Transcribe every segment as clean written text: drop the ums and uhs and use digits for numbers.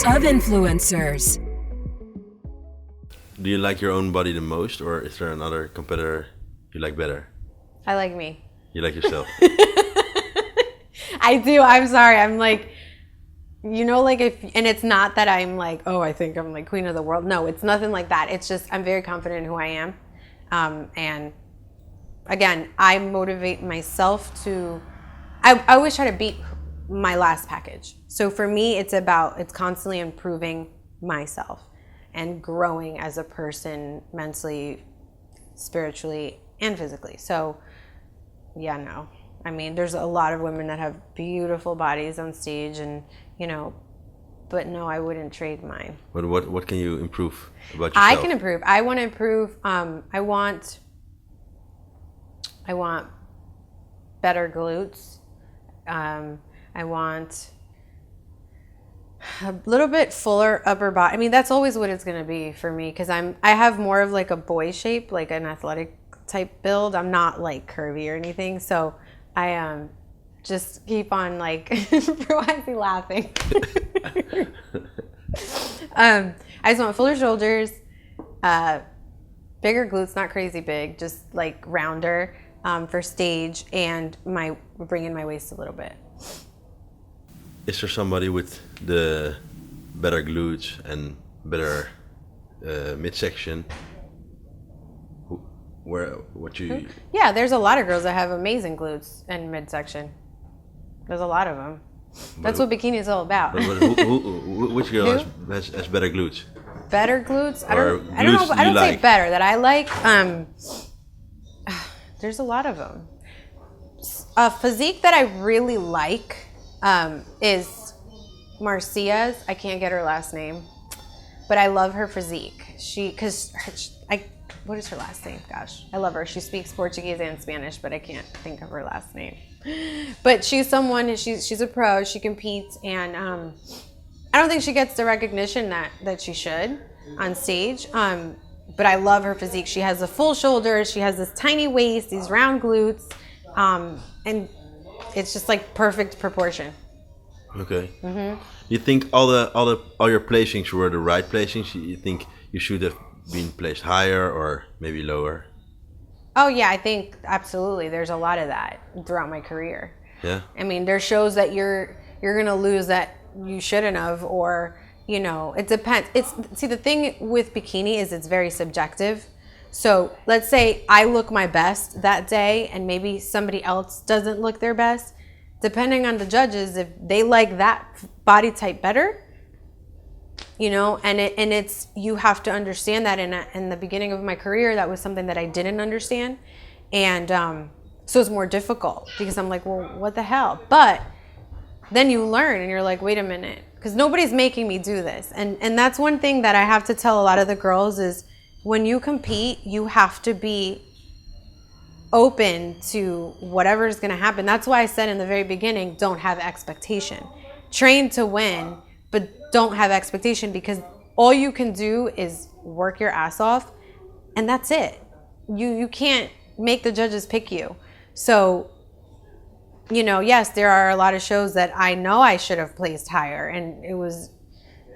of influencers. Do you like your own body the most, or is there another competitor you like better? I like me. You like yourself? I do. I'm sorry. I'm like, like and it's not that I'm like, oh, I think I'm like queen of the world. No, it's nothing like that. It's just I'm very confident in who I am. And again, I motivate myself to, I wish I had beat my last package. So for me, it's constantly improving myself and growing as a person mentally, spiritually, and physically. So yeah, no. I mean, there's a lot of women that have beautiful bodies on stage and, but no, I wouldn't trade mine. But what can you improve about yourself? I can improve. I want to improve. I want better glutes. I want a little bit fuller upper body. I mean, that's always what it's going to be for me because I have more of like a boy shape, like an athletic type build. I'm not like curvy or anything. So I just keep on like, why is he laughing? I just want fuller shoulders, bigger glutes, not crazy big, just like rounder for stage, and bringing my waist a little bit. Is there somebody with the better glutes and better midsection? Yeah, there's a lot of girls that have amazing glutes and midsection. There's a lot of them. That's what bikini is all about. But which girl has better glutes? Better glutes? I don't know. Glutes I don't say like? better. That I like. There's a lot of them. A physique that I really like is Marcia's. I can't get her last name, but I love her physique. What is her last name? Gosh, I love her. She speaks Portuguese and Spanish, but I can't think of her last name. But she's a pro. She competes, and I don't think she gets the recognition that she should on stage. But I love her physique. She has the full shoulders. She has this tiny waist, these round glutes, and it's just like perfect proportion. Okay. Mm-hmm. You think all your placings were the right placings? You think you should have been placed higher or maybe lower? Oh yeah, I think absolutely. There's a lot of that throughout my career. Yeah. I mean, there's shows that you're gonna lose that you shouldn't have, or it depends. The thing with bikini is it's very subjective. So let's say I look my best that day, and maybe somebody else doesn't look their best. Depending on the judges, if they like that body type better, and it's you have to understand that. In the beginning of my career, that was something that I didn't understand, and so it's more difficult because I'm like, well, what the hell? But then you learn, and you're like, wait a minute, because nobody's making me do this, and that's one thing that I have to tell a lot of the girls is when you compete, you have to be open to whatever is going to happen. That's why I said in the very beginning, don't have expectation. Train to win, but don't have expectation, because all you can do is work your ass off, and that's it. You can't make the judges pick you. So, yes, there are a lot of shows that I know I should have placed higher,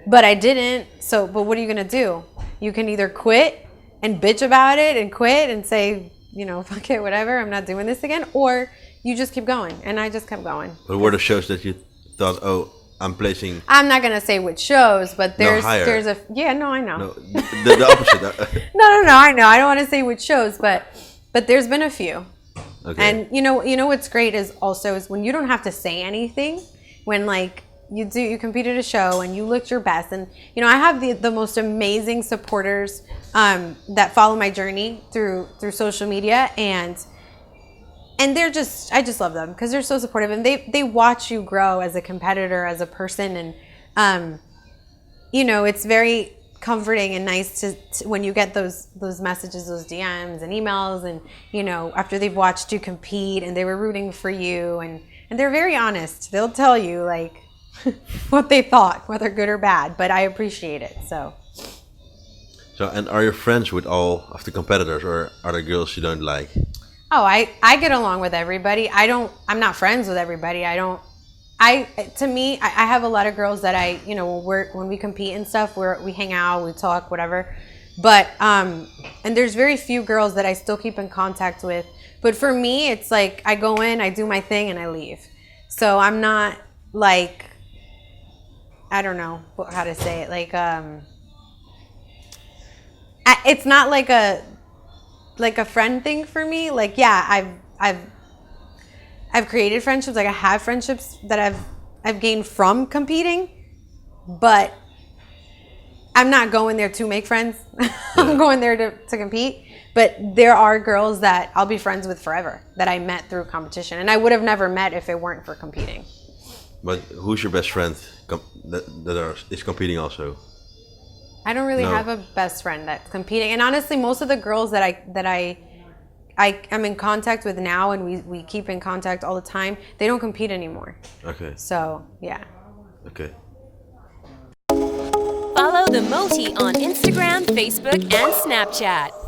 but I didn't. So, but what are you going to do? You can either quit and bitch about it and quit and say, fuck it, whatever, I'm not doing this again, or you just keep going. And I just kept going. But were the shows that you thought, oh, I'm placing... I'm not going to say which shows, but I know. No, the opposite. No, I know. I don't want to say which shows, but there's been a few. Okay. And what's great is when you don't have to say anything, when like you compete at a show and you looked your best, and I have the most amazing supporters that follow my journey through social media, and I just love them because they're so supportive, and they watch you grow as a competitor, as a person, and it's very comforting and nice to when you get those messages, those DMs and emails, and after they've watched you compete and they were rooting for you, and they're very honest. They'll tell you like what they thought, whether good or bad, but I appreciate it. So, and are you friends with all of the competitors, or are there girls you don't like? Oh, I get along with everybody. I'm not friends with everybody. I don't to me, I have a lot of girls that when we compete and stuff, we hang out, we talk, whatever. But and there's very few girls that I still keep in contact with. But for me, it's like I go in, I do my thing, and I leave. So I'm not like, I don't know how to say it. Like it's not like a friend thing for me. Like, yeah, I've created friendships. Like I have friendships that I've gained from competing, but I'm not going there to make friends. I'm going there to compete. But there are girls that I'll be friends with forever that I met through competition, and I would have never met if it weren't for competing. But who's your best friend is competing also? I don't really have a best friend that's competing, and honestly, most of the girls that I'm in contact with now, and we keep in contact all the time, they don't compete anymore. Okay. So yeah. Okay. Follow the Moti on Instagram, Facebook, and Snapchat.